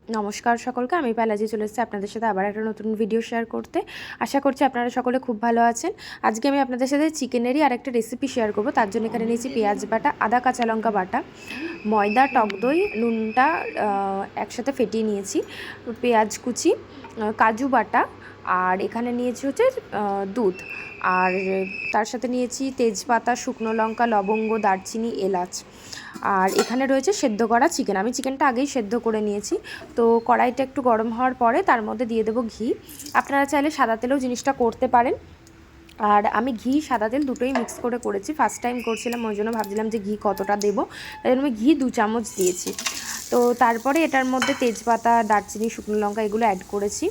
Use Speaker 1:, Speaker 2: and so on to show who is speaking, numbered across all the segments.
Speaker 1: নমস্কার সকলকে, আমি পালাজি চলে এসেছি আপনাদের সাথে আবার একটা নতুন ভিডিও শেয়ার করতে। আশা করছি আপনারা সকলে খুব ভালো আছেন। আজকে আমি আপনাদের সাথে চিকেনেরই আরেকটা রেসিপি শেয়ার করব। তার জন্য এখানে নিয়েছি পেঁয়াজ বাটা, আদা কাঁচা লঙ্কা বাটা, ময়দা, টক দই, নুনটা একসাথে ফেটিয়ে নিয়েছি, পেঁয়াজ কুচি, কাজু বাটা, আর এখানে নিয়েছি হচ্ছে দুধ, আর তার সাথে নিয়েছি তেজপাতা, শুকনো লঙ্কা, লবঙ্গ, দারচিনি, এলাচ, আর এখানে রয়েছে সেদ্ধ করা চিকেন। আমি চিকেনটা আগেই সেদ্ধ করে নিয়েছি। তো কড়াইটা একটু গরম হওয়ার পরে তার মধ্যে দিয়ে দেবো ঘি। আপনারা চাইলে সাদা তেলেও জিনিসটা করতে পারেন, আর আমি ঘি সাদা তেল দুটোই মিক্স করে করেছি। ফার্স্ট টাইম করছিলাম, ওই জন্য ভাবছিলাম যে ঘি কতটা দেবো, তাই জন্য আমি ঘি 2 চামচ দিয়েছি। তো তারপরে এটার মধ্যে তেজপাতা, দারচিনি, শুকনো লঙ্কা এগুলো অ্যাড করেছি।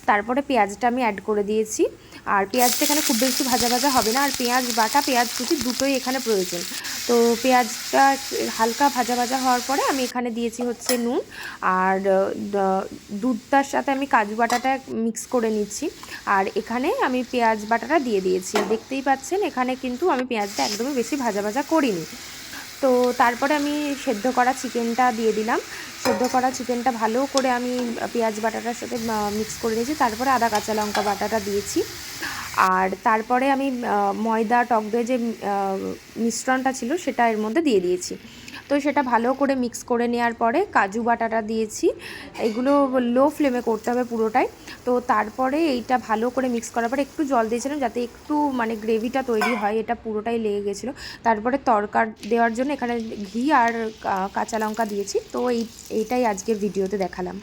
Speaker 1: তারপরে পেঁয়াজটা আমি অ্যাড করে দিয়েছি, আর পেঁয়াজটা এখানে খুব বেশি ভাজা ভাজা হবে না, আর পেঁয়াজ বাটা, পেঁয়াজ কুচি দুটোই এখানে প্রয়োজন। তো পেঁয়াজটা হালকা ভাজা ভাজা হওয়ার পরে আমি এখানে দিয়েছি হচ্ছে নুন, আর দুধটার সাথে আমি কাজু বাটাটা মিক্স করে নিচ্ছি, আর এখানে আমি পেঁয়াজ বাটাটা দিয়ে দিয়েছি। দেখতেই পাচ্ছেন এখানে কিন্তু আমি পেঁয়াজটা একদমই বেশি ভাজা ভাজা করিনি। তো তারপরে আমি সেদ্ধ করা চিকেনটা দিয়ে দিলাম। সেদ্ধ করা চিকেনটা ভালো করে আমি পেঁয়াজ বাটাটার সাথে মিক্স করে নিয়েছি। তারপরে আদা কাঁচা লঙ্কা বাটাটা দিয়েছি, আর তারপরে আমি ময়দা, টক দই যে মিশ্রণটা ছিল সেটা এর মধ্যে দিয়ে দিয়েছি। তো সেটা ভালো করে মিক্স করে নেওয়ার পরে কাজু বাটাটা দিয়েছি। এগুলো লো ফ্লেমে করতে হবে পুরোটাই। তো তারপরে এইটা ভালো করে মিক্স করার পরে একটু জল দিয়েছিলাম যাতে একটু মানে গ্রেভিটা তৈরি হয়, এটা পুরোটাই লেগে গেছিলো। তারপরে তড়কা দেওয়ার জন্য এখানে ঘি আর কাঁচা লঙ্কা দিয়েছি। তো এইটাই আজকের ভিডিওতে দেখালাম।